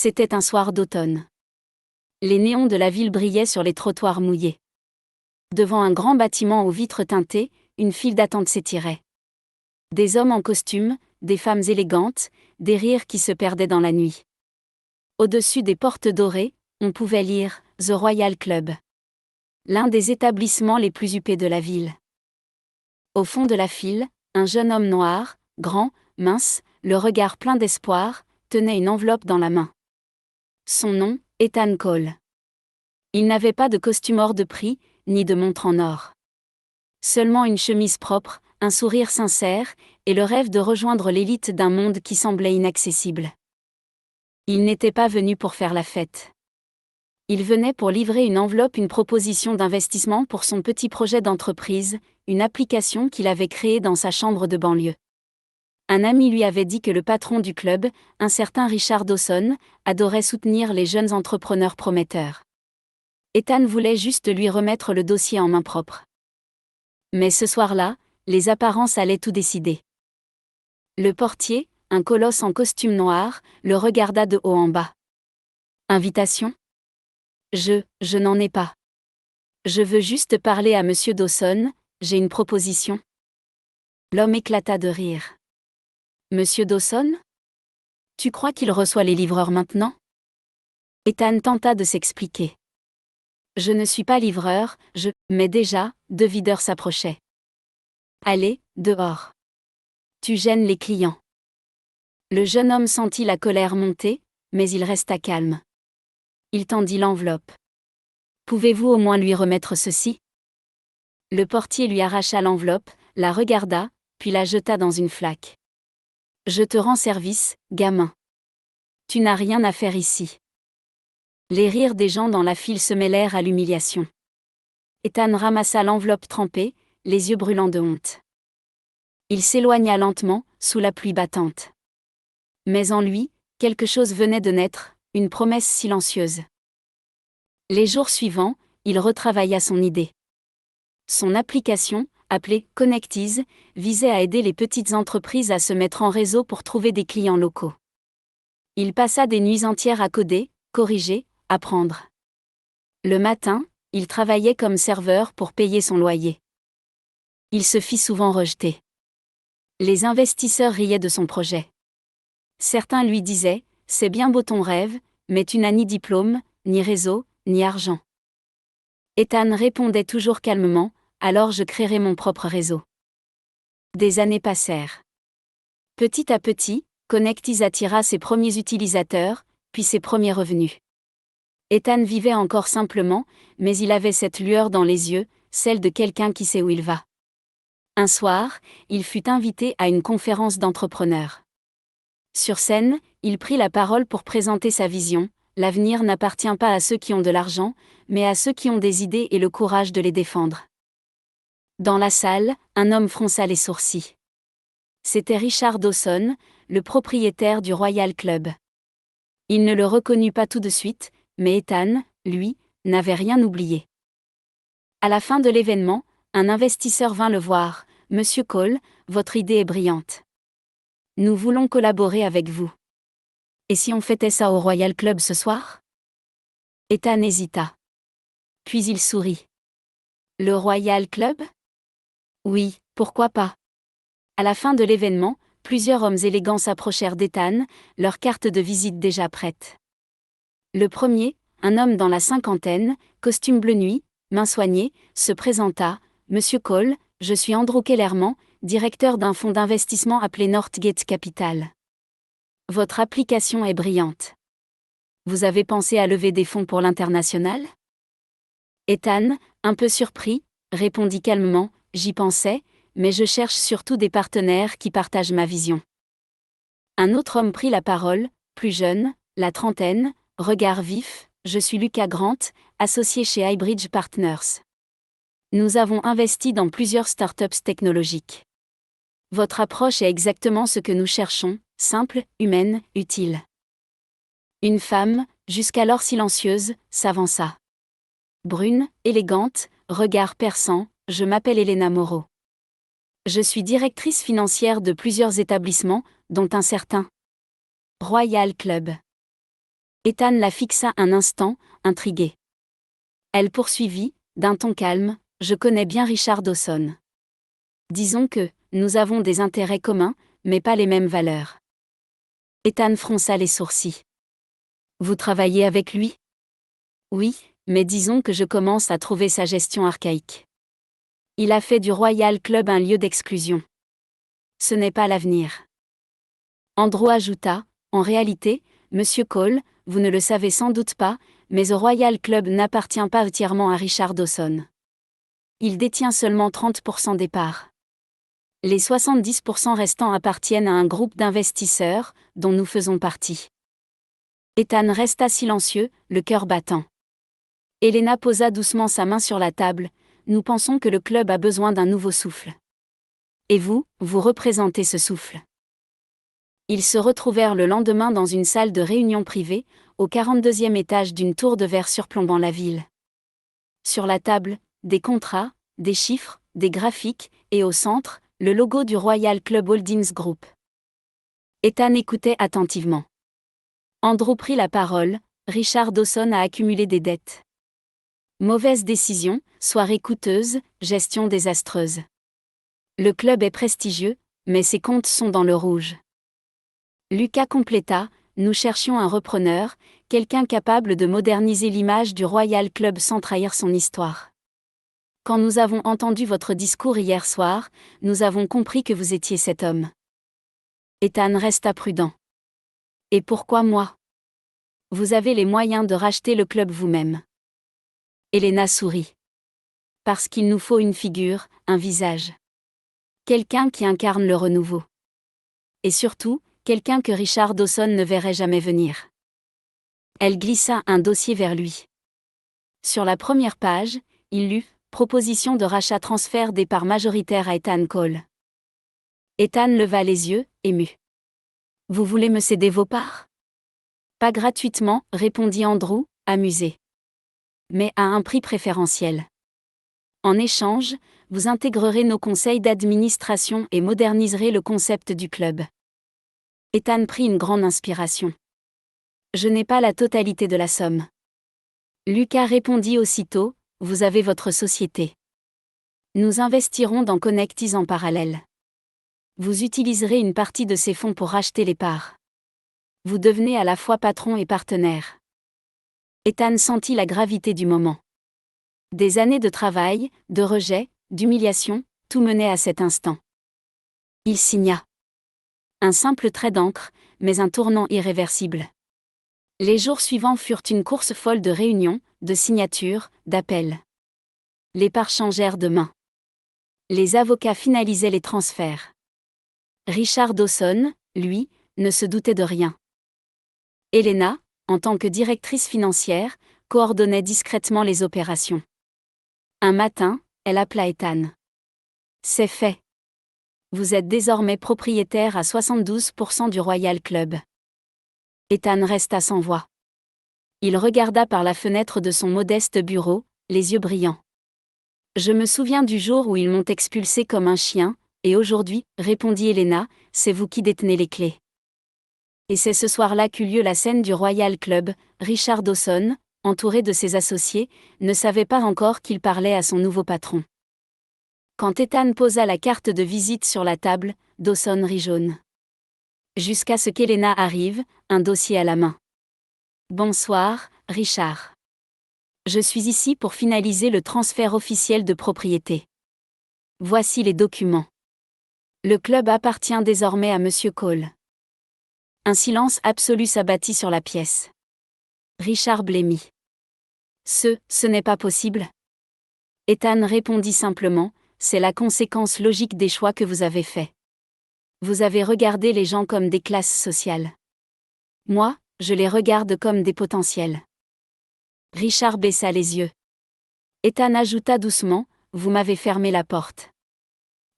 C'était un soir d'automne. Les néons de la ville brillaient sur les trottoirs mouillés. Devant un grand bâtiment aux vitres teintées, une file d'attente s'étirait. Des hommes en costume, des femmes élégantes, des rires qui se perdaient dans la nuit. Au-dessus des portes dorées, on pouvait lire « The Royal Club », l'un des établissements les plus huppés de la ville. Au fond de la file, un jeune homme noir, grand, mince, le regard plein d'espoir, tenait une enveloppe dans la main. Son nom, Ethan Cole. Il n'avait pas de costume hors de prix, ni de montre en or. Seulement une chemise propre, un sourire sincère, et le rêve de rejoindre l'élite d'un monde qui semblait inaccessible. Il n'était pas venu pour faire la fête. Il venait pour livrer une proposition d'investissement pour son petit projet d'entreprise, une application qu'il avait créée dans sa chambre de banlieue. Un ami lui avait dit que le patron du club, un certain Richard Dawson, adorait soutenir les jeunes entrepreneurs prometteurs. Ethan voulait juste lui remettre le dossier en main propre. Mais ce soir-là, les apparences allaient tout décider. Le portier, un colosse en costume noir, le regarda de haut en bas. « Invitation ? Je n'en ai pas. Je veux juste parler à Monsieur Dawson, j'ai une proposition. » L'homme éclata de rire. « Monsieur Dawson ? Tu crois qu'il reçoit les livreurs maintenant ?» Ethan tenta de s'expliquer. « Je ne suis pas livreur, mais déjà, deux videurs s'approchaient. »« Allez, dehors. Tu gênes les clients. » Le jeune homme sentit la colère monter, mais il resta calme. Il tendit l'enveloppe. « Pouvez-vous au moins lui remettre ceci ?» Le portier lui arracha l'enveloppe, la regarda, puis la jeta dans une flaque. « Je te rends service, gamin. Tu n'as rien à faire ici. » Les rires des gens dans la file se mêlèrent à l'humiliation. Ethan ramassa l'enveloppe trempée, les yeux brûlants de honte. Il s'éloigna lentement, sous la pluie battante. Mais en lui, quelque chose venait de naître, une promesse silencieuse. Les jours suivants, il retravailla son idée. Son application, appelée Connectease, visait à aider les petites entreprises à se mettre en réseau pour trouver des clients locaux. Il passa des nuits entières à coder, corriger, apprendre. Le matin, il travaillait comme serveur pour payer son loyer. Il se fit souvent rejeter. Les investisseurs riaient de son projet. Certains lui disaient « C'est bien beau ton rêve, mais tu n'as ni diplôme, ni réseau, ni argent. » Ethan répondait toujours calmement « Alors je créerai mon propre réseau. » Des années passèrent. Petit à petit, Connectease attira ses premiers utilisateurs, puis ses premiers revenus. Ethan vivait encore simplement, mais il avait cette lueur dans les yeux, celle de quelqu'un qui sait où il va. Un soir, il fut invité à une conférence d'entrepreneurs. Sur scène, il prit la parole pour présenter sa vision. L'avenir n'appartient pas à ceux qui ont de l'argent, mais à ceux qui ont des idées et le courage de les défendre. Dans la salle, un homme fronça les sourcils. C'était Richard Dawson, le propriétaire du Royal Club. Il ne le reconnut pas tout de suite, mais Ethan, lui, n'avait rien oublié. À la fin de l'événement, un investisseur vint le voir. « Monsieur Cole, votre idée est brillante. Nous voulons collaborer avec vous. Et si on fêtait ça au Royal Club ce soir ?» Ethan hésita. Puis il sourit. « Le Royal Club ? Oui, pourquoi pas ?» À la fin de l'événement, plusieurs hommes élégants s'approchèrent d'Ethan, leur carte de visite déjà prête. Le premier, un homme dans la cinquantaine, costume bleu nuit, main soignée, se présenta. « Monsieur Cole, je suis Andrew Kellerman, directeur d'un fonds d'investissement appelé Northgate Capital. Votre application est brillante. Vous avez pensé à lever des fonds pour l'international ?» Ethan, un peu surpris, répondit calmement « J'y pensais, mais je cherche surtout des partenaires qui partagent ma vision. » Un autre homme prit la parole, plus jeune, la trentaine, regard vif. « Je suis Lucas Grant, associé chez Highbridge Partners. Nous avons investi dans plusieurs startups technologiques. Votre approche est exactement ce que nous cherchons, simple, humaine, utile. » Une femme, jusqu'alors silencieuse, s'avança. Brune, élégante, regard perçant, « Je m'appelle Elena Moreau. Je suis directrice financière de plusieurs établissements, dont un certain Royal Club. Ethan la fixa un instant, intrigué. Elle poursuivit, d'un ton calme, « Je connais bien Richard Dawson. Disons que, nous avons des intérêts communs, mais pas les mêmes valeurs. » Ethan fronça les sourcils. « Vous travaillez avec lui ? » ?»« Oui, mais disons que je commence à trouver sa gestion archaïque. Il a fait du Royal Club un lieu d'exclusion. Ce n'est pas l'avenir. » Andrew ajouta, « En réalité, Monsieur Cole, vous ne le savez sans doute pas, mais au Royal Club n'appartient pas entièrement à Richard Dawson. Il détient seulement 30% des parts. Les 70% restants appartiennent à un groupe d'investisseurs, dont nous faisons partie. » Ethan resta silencieux, le cœur battant. Helena posa doucement sa main sur la table, « Nous pensons que le club a besoin d'un nouveau souffle. Et vous, vous représentez ce souffle. » Ils se retrouvèrent le lendemain dans une salle de réunion privée, au 42e étage d'une tour de verre surplombant la ville. Sur la table, des contrats, des chiffres, des graphiques, et au centre, le logo du Royal Club Holdings Group. Ethan écoutait attentivement. Andrew prit la parole, « Richard Dawson a accumulé des dettes. Mauvaise décision, soirée coûteuse, gestion désastreuse. Le club est prestigieux, mais ses comptes sont dans le rouge. » Lucas compléta, « Nous cherchions un repreneur, quelqu'un capable de moderniser l'image du Royal Club sans trahir son histoire. Quand nous avons entendu votre discours hier soir, nous avons compris que vous étiez cet homme. » Ethan resta prudent. « Et pourquoi moi ? Vous avez les moyens de racheter le club vous-même. » Helena sourit. « Parce qu'il nous faut une figure, un visage. Quelqu'un qui incarne le renouveau. Et surtout, quelqu'un que Richard Dawson ne verrait jamais venir. » Elle glissa un dossier vers lui. Sur la première page, il lut « Proposition de rachat-transfert des parts majoritaires à Ethan Cole. » Ethan leva les yeux, ému. « Vous voulez me céder vos parts ? » « Pas gratuitement, » répondit Andrew, amusé. « Mais à un prix préférentiel. En échange, vous intégrerez nos conseils d'administration et moderniserez le concept du club. » Ethan prit une grande inspiration. « Je n'ai pas la totalité de la somme. » Lucas répondit aussitôt, « Vous avez votre société. Nous investirons dans Connectis en parallèle. Vous utiliserez une partie de ces fonds pour racheter les parts. Vous devenez à la fois patron et partenaire. » Ethan sentit la gravité du moment. Des années de travail, de rejet, d'humiliation, tout menait à cet instant. Il signa. Un simple trait d'encre, mais un tournant irréversible. Les jours suivants furent une course folle de réunions, de signatures, d'appels. Les parts changèrent de main. Les avocats finalisaient les transferts. Richard Dawson, lui, ne se doutait de rien. Helena, en tant que directrice financière, coordonnait discrètement les opérations. Un matin, elle appela Ethan. « C'est fait. Vous êtes désormais propriétaire à 72% du Royal Club. » Ethan resta sans voix. Il regarda par la fenêtre de son modeste bureau, les yeux brillants. « Je me souviens du jour où ils m'ont expulsé comme un chien, et aujourd'hui, répondit Helena, c'est vous qui détenez les clés. » Et c'est ce soir-là qu'eut lieu la scène du Royal Club. Richard Dawson, entouré de ses associés, ne savait pas encore qu'il parlait à son nouveau patron. Quand Ethan posa la carte de visite sur la table, Dawson rit jaune. Jusqu'à ce qu'Helena arrive, un dossier à la main. « Bonsoir, Richard. Je suis ici pour finaliser le transfert officiel de propriété. Voici les documents. Le club appartient désormais à Monsieur Cole. » Un silence absolu s'abattit sur la pièce. Richard blêmit. « Ce n'est pas possible. » Ethan répondit simplement, « C'est la conséquence logique des choix que vous avez faits. Vous avez regardé les gens comme des classes sociales. Moi, je les regarde comme des potentiels. » Richard baissa les yeux. Ethan ajouta doucement, « Vous m'avez fermé la porte.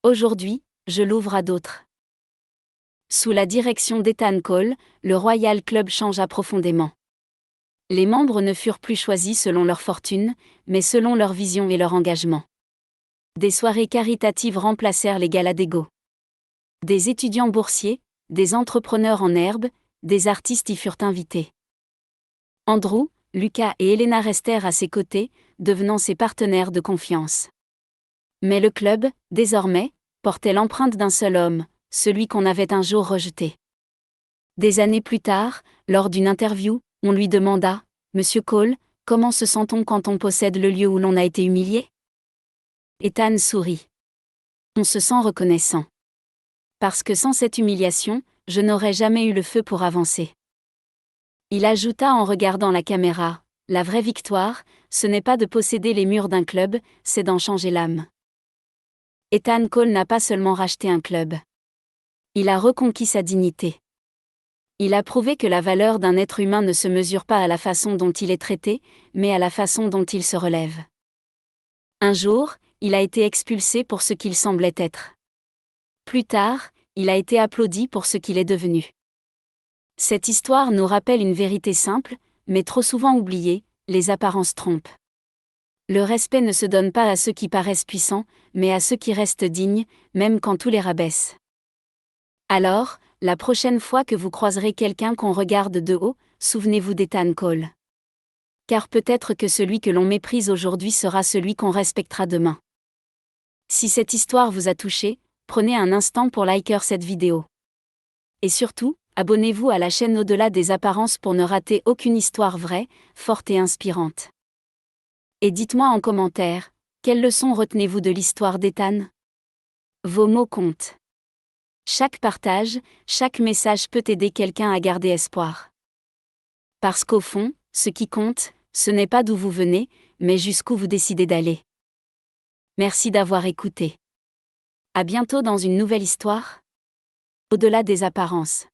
Aujourd'hui, je l'ouvre à d'autres. » Sous la direction d'Ethan Cole, le Royal Club changea profondément. Les membres ne furent plus choisis selon leur fortune, mais selon leur vision et leur engagement. Des soirées caritatives remplacèrent les galas d'ego. Des étudiants boursiers, des entrepreneurs en herbe, des artistes y furent invités. Andrew, Lucas et Elena restèrent à ses côtés, devenant ses partenaires de confiance. Mais le club, désormais, portait l'empreinte d'un seul homme, celui qu'on avait un jour rejeté. Des années plus tard, lors d'une interview, on lui demanda « Monsieur Cole, comment se sent-on quand on possède le lieu où l'on a été humilié ?» Ethan sourit. « On se sent reconnaissant. Parce que sans cette humiliation, je n'aurais jamais eu le feu pour avancer. » Il ajouta en regardant la caméra, « La vraie victoire, ce n'est pas de posséder les murs d'un club, c'est d'en changer l'âme. » Ethan Cole n'a pas seulement racheté un club. Il a reconquis sa dignité. Il a prouvé que la valeur d'un être humain ne se mesure pas à la façon dont il est traité, mais à la façon dont il se relève. Un jour, il a été expulsé pour ce qu'il semblait être. Plus tard, il a été applaudi pour ce qu'il est devenu. Cette histoire nous rappelle une vérité simple, mais trop souvent oubliée, les apparences trompent. Le respect ne se donne pas à ceux qui paraissent puissants, mais à ceux qui restent dignes, même quand tout les rabaisse. Alors, la prochaine fois que vous croiserez quelqu'un qu'on regarde de haut, souvenez-vous d'Ethan Cole. Car peut-être que celui que l'on méprise aujourd'hui sera celui qu'on respectera demain. Si cette histoire vous a touché, prenez un instant pour liker cette vidéo. Et surtout, abonnez-vous à la chaîne Au-delà des apparences pour ne rater aucune histoire vraie, forte et inspirante. Et dites-moi en commentaire, quelle leçon retenez-vous de l'histoire d'Ethan ? Vos mots comptent. Chaque partage, chaque message peut aider quelqu'un à garder espoir. Parce qu'au fond, ce qui compte, ce n'est pas d'où vous venez, mais jusqu'où vous décidez d'aller. Merci d'avoir écouté. À bientôt dans une nouvelle histoire. Au-delà des apparences.